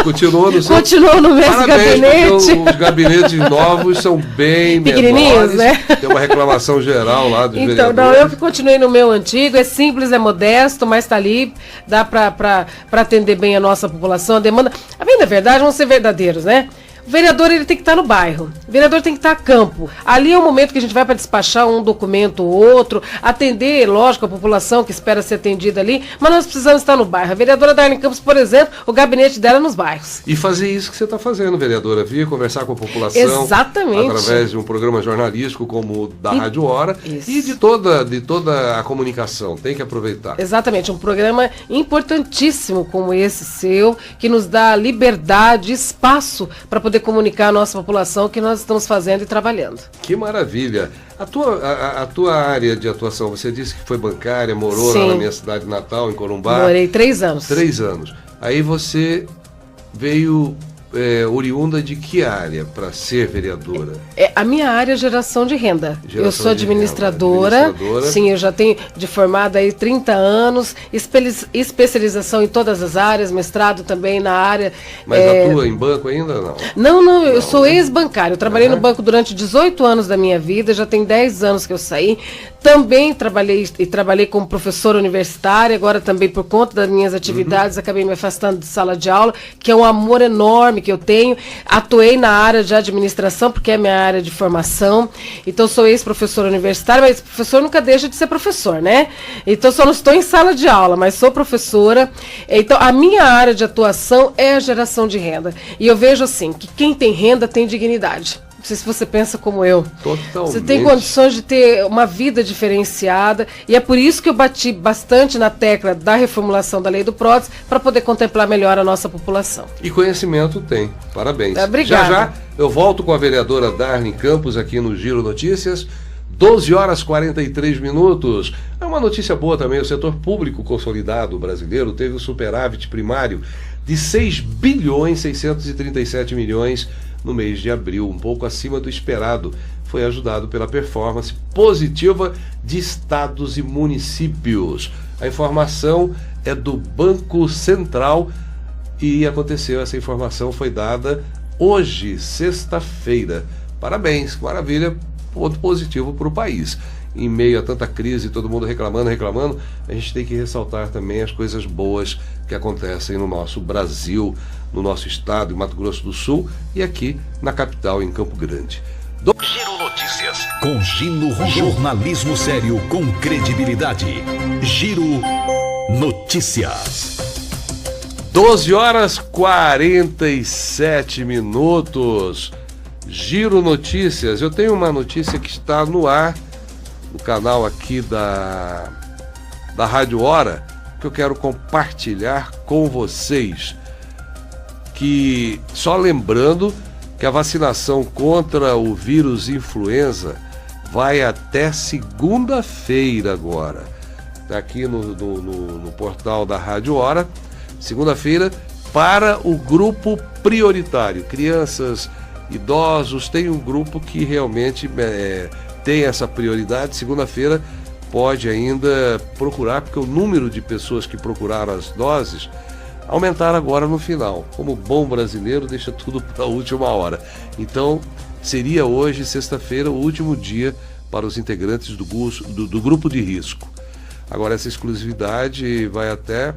Continuou no
mesmo gabinete.
Os gabinetes novos são bem
pequenininhos,
menores,
né?
Tem uma reclamação geral lá dos
vereadores. Então, eu continuei no meu antigo, é simples, é modesto, mas está ali, dá para atender bem a nossa população, a demanda. A bem da verdade, vamos ser verdadeiros, né? O vereador ele tem que estar no bairro, o vereador tem que estar a campo. Ali é o momento que a gente vai para despachar um documento ou outro, atender, lógico, a população que espera ser atendida ali, mas nós precisamos estar no bairro. A vereadora Darlene Campos, por exemplo, o gabinete dela é nos bairros.
E fazer isso que você está fazendo, vereadora, vir conversar com a população.
Exatamente.
Através de um programa jornalístico como o da Rádio Hora e de toda a comunicação, tem que aproveitar.
Exatamente, um programa importantíssimo como esse seu, que nos dá liberdade, espaço para poder comunicar à nossa população o que nós estamos fazendo e trabalhando.
Que maravilha! A tua área de atuação, você disse que foi bancária, morou lá na minha cidade natal, em Corumbá.
Morei 3 anos.
3 anos. Aí você veio oriunda de que área para ser vereadora?
A minha área é geração de renda. Eu sou administradora. Sim, eu já tenho de formada aí 30 anos, especialização em todas as áreas, mestrado também na área.
Mas atua em banco ainda ou
não? Não, eu sou ex-bancário. Eu trabalhei no banco durante 18 anos da minha vida, já tem 10 anos que eu saí. Também trabalhei como professora universitária, agora também por conta das minhas atividades, acabei me afastando de sala de aula, que é um amor enorme que eu tenho. Atuei na área de administração, porque é minha área de formação. Então, sou ex-professora universitária, mas professor nunca deixa de ser professor, né? Então, só não estou em sala de aula, mas sou professora. Então, a minha área de atuação é a geração de renda. E eu vejo assim, que quem tem renda tem dignidade. Não sei se você pensa como eu.
Totalmente.
Você tem condições de ter uma vida diferenciada, e é por isso que eu bati bastante na tecla da reformulação da lei do PRODES, para poder contemplar melhor a nossa população.
E conhecimento tem. Parabéns.
Obrigada.
Já eu volto com a vereadora Darlene Campos aqui no Giro Notícias. 12h43. É uma notícia boa também, o setor público consolidado brasileiro teve o superávit primário de 6,637 bilhões no mês de abril, um pouco acima do esperado. Foi ajudado pela performance positiva de estados e municípios. A informação é do Banco Central e essa informação foi dada hoje, sexta-feira. Parabéns, maravilha, ponto positivo para o país. Em meio a tanta crise, todo mundo reclamando, a gente tem que ressaltar também as coisas boas que acontecem no nosso Brasil, no nosso estado, em Mato Grosso do Sul e aqui na capital, em Campo Grande.
Giro Notícias, com Gino, jornalismo sério com credibilidade. Giro Notícias.
12h47. Giro Notícias. Eu tenho uma notícia que está no ar, no canal aqui da Rádio Hora, que eu quero compartilhar com vocês. Que, só lembrando que a vacinação contra o vírus influenza vai até segunda-feira agora. Está aqui no portal da Rádio Hora, segunda-feira, para o grupo prioritário, crianças idosos, tem um grupo que realmente tem essa prioridade. Segunda-feira pode ainda procurar, porque o número de pessoas que procuraram as doses aumentaram agora no final. Como bom brasileiro, deixa tudo para a última hora. Então, seria hoje, sexta-feira, o último dia para os integrantes do grupo de risco. Agora, essa exclusividade vai até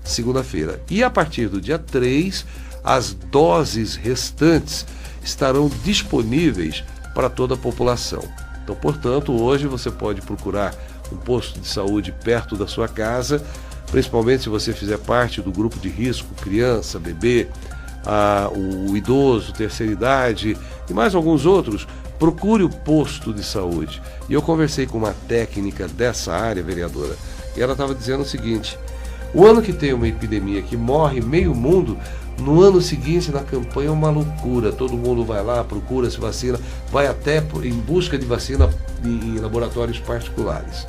segunda-feira. E a partir do dia 3, as doses restantes estarão disponíveis para toda a população. Então, portanto, hoje você pode procurar um posto de saúde perto da sua casa, principalmente se você fizer parte do grupo de risco, criança, bebê, o idoso, terceira idade e mais alguns outros. Procure o posto de saúde. E eu conversei com uma técnica dessa área, vereadora, e ela estava dizendo o seguinte: o ano que tem uma epidemia que morre meio mundo, no ano seguinte, na campanha, é uma loucura. Todo mundo vai lá, procura se vacina, vai até em busca de vacina em laboratórios particulares.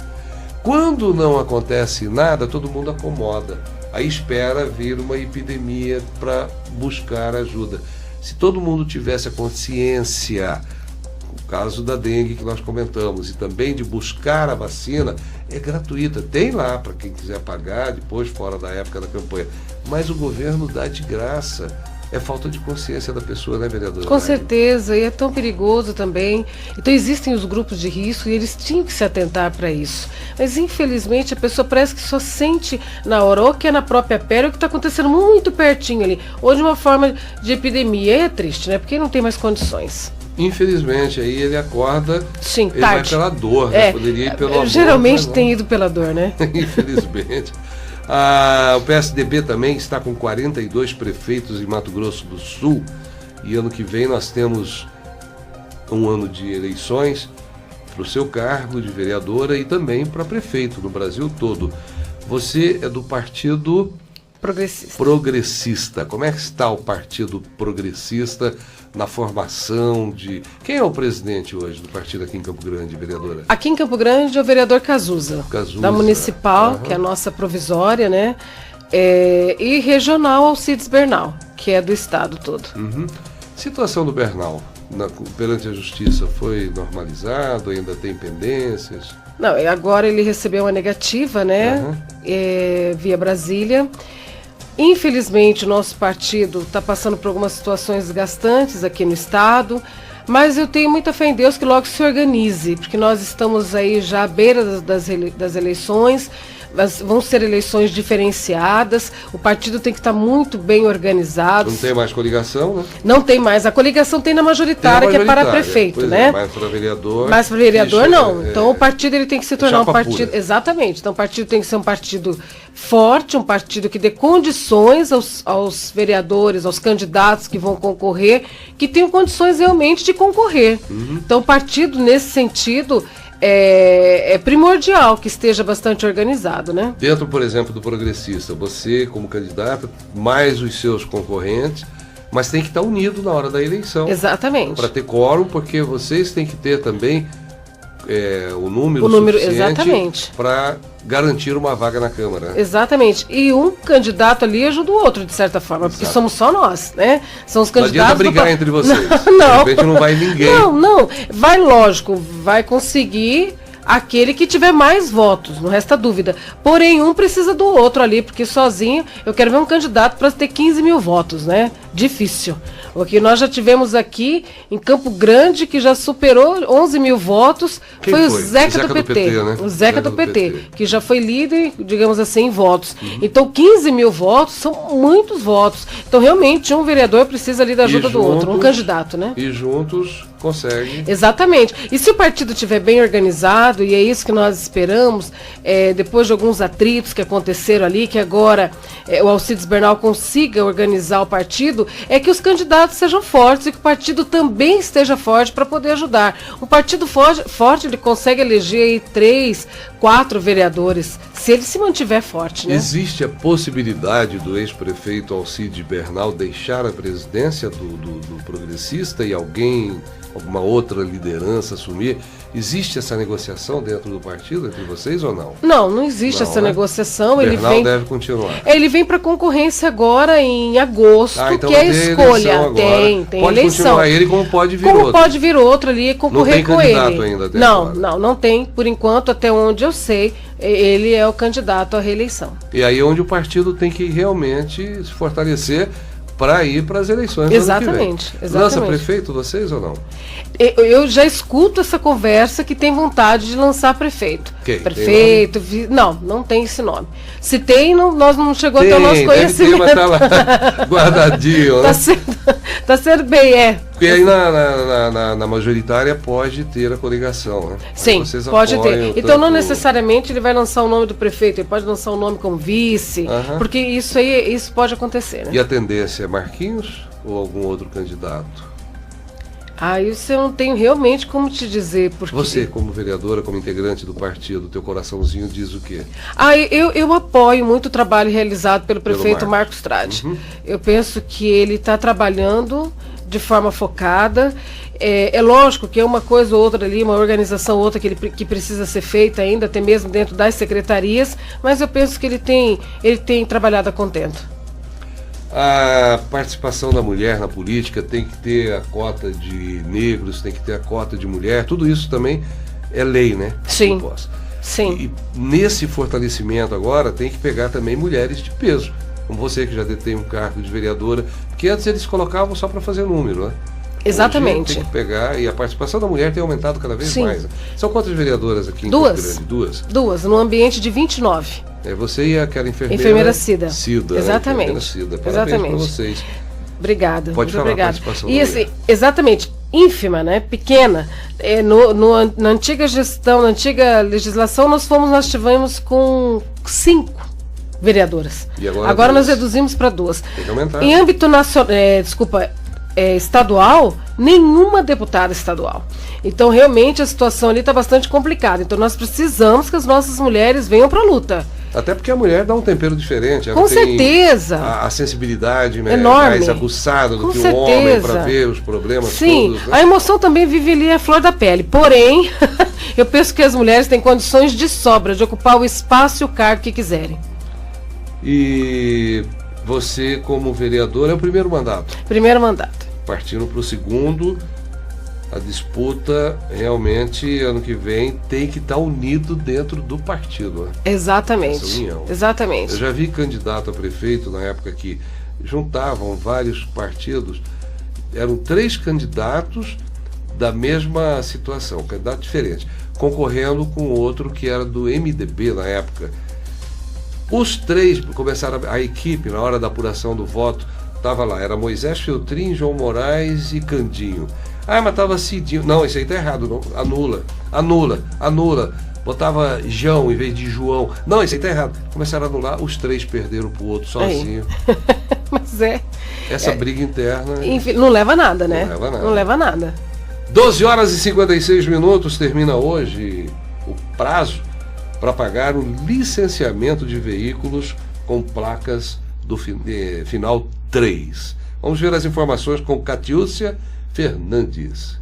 Quando não acontece nada, todo mundo acomoda. Aí espera vir uma epidemia para buscar ajuda. Se todo mundo tivesse a consciência, o caso da dengue que nós comentamos, e também de buscar a vacina, é gratuita. Tem lá para quem quiser pagar depois, fora da época da campanha. Mas o governo dá de graça. É falta de consciência da pessoa, né, vereadora?
Com certeza, e é tão perigoso também. Então existem os grupos de risco e eles tinham que se atentar para isso. Mas infelizmente a pessoa parece que só sente na hora, ou que é na própria pele, ou que está acontecendo muito pertinho ali, ou de uma forma de epidemia. E é triste, né? Porque não tem mais condições.
Infelizmente, aí ele acorda,
sim,
ele
tarde.
Vai pela dor, né? Poderia ir pelo amor.
Geralmente tem ido pela dor, né?
Infelizmente. O PSDB também está com 42 prefeitos em Mato Grosso do Sul, e ano que vem nós temos um ano de eleições para o seu cargo de vereadora e também para prefeito no Brasil todo. Você é do Partido Progressista. Como é que está o Partido Progressista na formação de... Quem é o presidente hoje do partido aqui em Campo Grande, vereadora?
Aqui em Campo Grande é o vereador Cazuza, da Municipal, que é a nossa provisória, né? E regional Alcides Bernal, que é do estado todo.
Situação do Bernal perante a justiça foi normalizado? Ainda tem pendências?
Não, agora ele recebeu uma negativa, né? Via Brasília. Infelizmente, o nosso partido está passando por algumas situações desgastantes aqui no estado, mas eu tenho muita fé em Deus que logo se organize, porque nós estamos aí já à beira das eleições. Vão ser eleições diferenciadas, o partido tem que estar muito bem organizado.
Não tem mais coligação, né?
Não tem mais. A coligação tem na majoritária, que é para prefeito, né?
Mais para vereador.
Mas para vereador não. Então o partido ele tem que se tornar um partido...
Pura.
Exatamente. Então o partido tem que ser um partido forte, um partido que dê condições aos vereadores, aos candidatos que vão concorrer, que tenham condições realmente de concorrer. Então o partido, nesse sentido... É primordial que esteja bastante organizado, né?
Dentro, por exemplo, do Progressista, você como candidato, mais os seus concorrentes, mas tem que estar unido na hora da eleição.
Exatamente.
Para ter quórum, porque vocês têm que ter também o número suficiente para garantir uma vaga na Câmara.
Exatamente. E um candidato ali ajuda o outro, de certa forma, porque somos só nós, né? São os candidatos...
Não adianta brigar entre vocês.
Não.
De repente não vai ninguém.
Não. Vai, lógico, vai conseguir aquele que tiver mais votos, não resta dúvida. Porém, um precisa do outro ali, porque sozinho eu quero ver um candidato para ter 15 mil votos, né? Difícil. O que nós já tivemos aqui em Campo Grande, que já superou 11 mil votos, foi o Zeca do PT.
Né?
O Zeca do PT, que já foi líder, digamos assim, em votos. Então, 15 mil votos são muitos votos. Então, realmente, um vereador precisa ali da ajuda do outro, um candidato, né?
E juntos consegue.
Exatamente. E se o partido estiver bem organizado, e é isso que nós esperamos, depois de alguns atritos que aconteceram ali, que agora o Alcides Bernal consiga organizar o partido, é que os candidatos sejam fortes e que o partido também esteja forte para poder ajudar. Um partido forte, ele consegue eleger aí 3, 4 vereadores se ele se mantiver forte, né?
Existe a possibilidade do ex-prefeito Alcide Bernal deixar a presidência do Progressista e alguma outra liderança assumir? Existe essa negociação dentro do partido entre vocês ou não?
Não existe essa negociação.
Bernal deve continuar.
Ele vem para concorrência agora em agosto,
então
que é a escolha. Tem
pode
eleição.
Continuar ele como pode vir outro.
Pode vir outro ali e concorrer com ele.
Não tem candidato ainda até agora.
Não tem. Por enquanto, até onde eu sei, ele é o candidato à reeleição.
E aí é onde o partido tem que realmente se fortalecer para ir para as eleições.
Exatamente.
Lança prefeito vocês ou não?
Eu já escuto essa conversa que tem vontade de lançar prefeito. Prefeito, não tem esse nome. Se tem, nós não chegou até o nosso conhecimento.
Deve ter, mas tá lá guardadinho, né?
Tá sendo bem,
Porque aí na majoritária pode ter a coligação, né?
Sim, pode ter. Então não necessariamente ele vai lançar o nome do prefeito, ele pode lançar o nome como vice, porque isso pode acontecer, né?
E a tendência é Marquinhos ou algum outro candidato?
Isso eu não tenho realmente como te dizer. Porque...
Você, como vereadora, como integrante do partido, teu coraçãozinho diz o quê?
Eu apoio muito o trabalho realizado pelo prefeito Marcos Tradi. Eu penso que ele está trabalhando de forma focada. É lógico que é uma coisa ou outra ali, uma organização ou outra que precisa ser feita ainda, até mesmo dentro das secretarias, mas eu penso que ele tem trabalhado a contento.
A participação da mulher na política tem que ter a cota de negros, tem que ter a cota de mulher, tudo isso também é lei, né?
Sim. Sim.
E nesse fortalecimento agora tem que pegar também mulheres de peso, como você que já detém um cargo de vereadora, porque antes eles colocavam só para fazer número, né?
Exatamente.
Tem que pegar, e a participação da mulher tem aumentado cada vez mais. Né? São quantas vereadoras aqui em
Duas.
Campo Grande?
Duas, num ambiente de 29.
Você e aquela
enfermeira Cida.
Exatamente. Né? Cida. Parabéns para vocês.
Obrigada.
Pode falar a participação da mulher.
Exatamente, ínfima, né? Pequena. Na antiga gestão, na antiga legislação, nós tivemos com 5 vereadoras.
E
agora nós reduzimos para 2.
Tem que aumentar.
Em âmbito nacional, estadual, nenhuma deputada estadual. Então, realmente, a situação ali está bastante complicada. Então, nós precisamos que as nossas mulheres venham para a luta.
Até porque a mulher dá um tempero diferente. Ela
com certeza.
A sensibilidade
enorme,
mais aguçada do que
certeza.
o homem para ver os problemas todos. Né?
A emoção também vive ali a flor da pele. Porém, eu penso que as mulheres têm condições de sobra de ocupar o espaço e o cargo que quiserem.
E você, como vereador, é o primeiro mandato?
Primeiro mandato.
Partindo para o segundo, a disputa realmente, ano que vem, tem que estar unido dentro do partido. Né?
Exatamente.
Essa união.
Exatamente.
Eu já vi candidato a prefeito na época que juntavam vários partidos, eram 3 candidatos da mesma situação, candidato diferente, concorrendo com outro que era do MDB na época. Os 3 começaram, a equipe, na hora da apuração do voto, estava lá, era Moisés Feltrin, João Moraes e Candinho. Mas estava Cidinho. Não, isso aí tá errado, não. Anula. Botava João em vez de João. Não, isso aí tá errado. Começaram a anular, os 3 perderam pro outro sozinho.
Mas
essa briga interna.
Enfim, não leva a nada, né?
Não leva a nada. 12 horas e 56 minutos termina hoje o prazo para pagar o licenciamento de veículos com placas do final 3. Vamos ver as informações com Catiúcia Fernandes.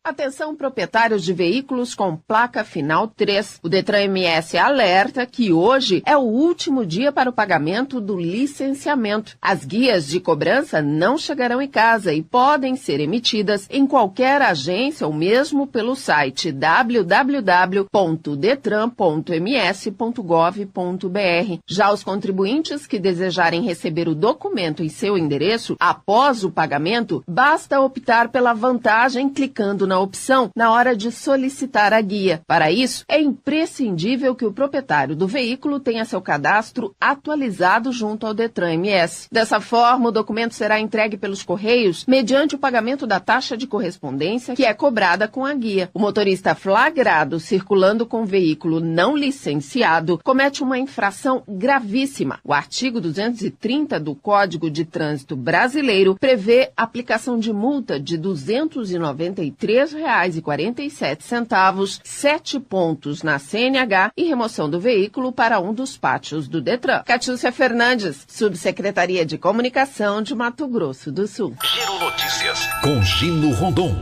Atenção, proprietários de veículos com placa final 3. O Detran MS alerta que hoje é o último dia para o pagamento do licenciamento. As guias de cobrança não chegarão em casa e podem ser emitidas em qualquer agência ou mesmo pelo site www.detran.ms.gov.br. Já os contribuintes que desejarem receber o documento em seu endereço após o pagamento, basta optar pela vantagem clicando na opção na hora de solicitar a guia. Para isso, é imprescindível que o proprietário do veículo tenha seu cadastro atualizado junto ao Detran MS. Dessa forma, o documento será entregue pelos Correios mediante o pagamento da taxa de correspondência que é cobrada com a guia. O motorista flagrado circulando com veículo não licenciado comete uma infração gravíssima. O artigo 230 do Código de Trânsito Brasileiro prevê aplicação de multa de R$ 293,47, 7 pontos na CNH e remoção do veículo para um dos pátios do Detran. Catiúcia Fernandes, Subsecretaria de Comunicação de Mato Grosso do Sul.
Giro Notícias com Gino Rondon.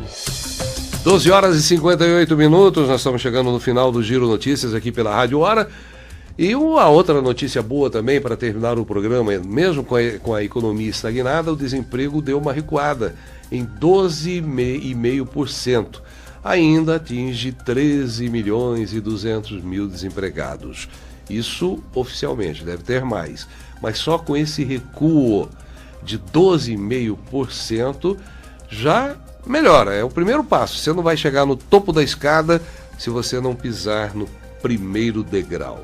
12 horas e 58 minutos, nós estamos chegando no final do Giro Notícias aqui pela Rádio Hora. E uma outra notícia boa também para terminar o programa, mesmo com a economia estagnada, o desemprego deu uma recuada em 12,5%. Ainda atinge 13 milhões e 200 mil desempregados. Isso oficialmente, deve ter mais. Mas só com esse recuo de 12,5% já melhora. É o primeiro passo. Você não vai chegar no topo da escada se você não pisar no primeiro degrau.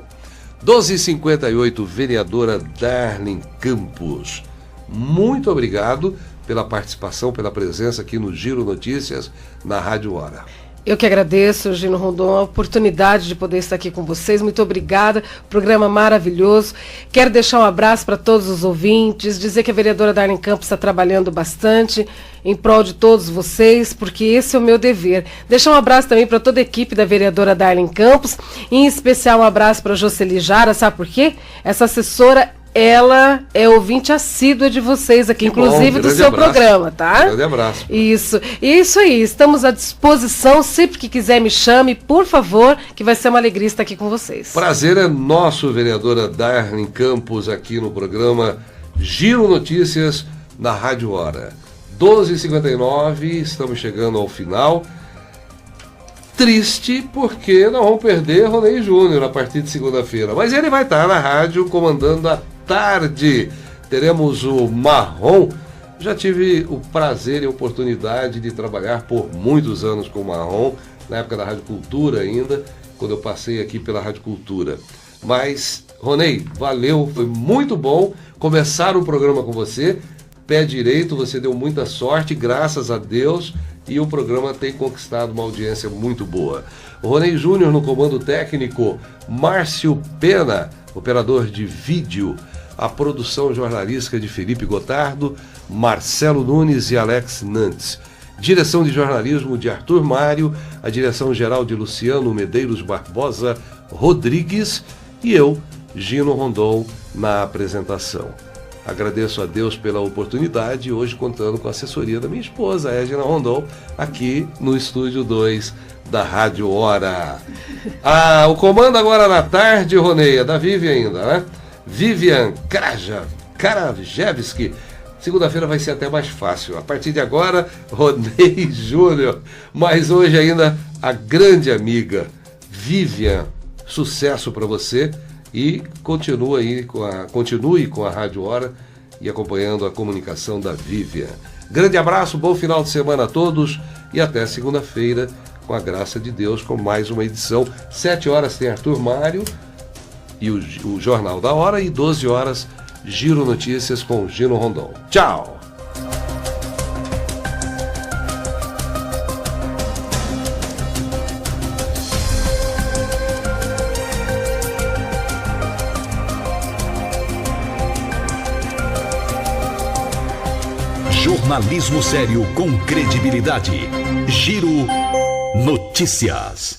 12h58, vereadora Darlene Campos. Muito obrigado pela participação, pela presença aqui no Giro Notícias, na Rádio Hora.
Eu que agradeço, Gino Rondon, a oportunidade de poder estar aqui com vocês. Muito obrigada, programa maravilhoso. Quero deixar um abraço para todos os ouvintes, dizer que a vereadora Darlene Campos está trabalhando bastante em prol de todos vocês, porque esse é o meu dever. Deixar um abraço também para toda a equipe da vereadora Darlene Campos, em especial um abraço para a Jocely Jara, sabe por quê? Essa assessora, ela é ouvinte assídua de vocês aqui, inclusive do seu programa, tá?
Grande abraço.
Isso. E isso aí, estamos à disposição, sempre que quiser me chame, por favor, que vai ser uma alegria estar aqui com vocês.
Prazer é nosso, vereadora Darlene Campos, aqui no programa Giro Notícias, na Rádio Hora. 12h59, estamos chegando ao final. Triste porque nós vamos perder Ronei Júnior a partir de segunda-feira, mas ele vai estar na rádio comandando a tarde. Teremos o Marrom. Já tive o prazer e a oportunidade de trabalhar por muitos anos com o Marrom, na época da Rádio Cultura ainda, quando eu passei aqui pela Rádio Cultura. Mas, Ronei, valeu, foi muito bom começar o programa com você. Pé direito, você deu muita sorte, graças a Deus, e o programa tem conquistado uma audiência muito boa. O Ronei Júnior no comando técnico, Márcio Pena, operador de vídeo, a produção jornalística de Felipe Gotardo, Marcelo Nunes e Alex Nantes. Direção de jornalismo de Arthur Mário, a direção geral de Luciano Medeiros Barbosa Rodrigues e eu, Gino Rondon, na apresentação. Agradeço a Deus pela oportunidade, hoje contando com a assessoria da minha esposa, Edna Rondon, aqui no Estúdio 2 da Rádio Hora. O comando agora na tarde, Ronei, é da Vivian ainda, né? Vivian Karajewski. Segunda-feira vai ser até mais fácil. A partir de agora, Ronei Júnior. Mas hoje ainda a grande amiga Vivian. Sucesso para você. E continue com a Rádio Hora e acompanhando a comunicação da Vivian. Grande abraço, bom final de semana a todos e até segunda-feira, com a graça de Deus, com mais uma edição. 7 horas tem Arthur Mário e o Jornal da Hora e 12 horas Giro Notícias com Gino Rondon. Tchau!
Jornalismo sério com credibilidade. Giro Notícias.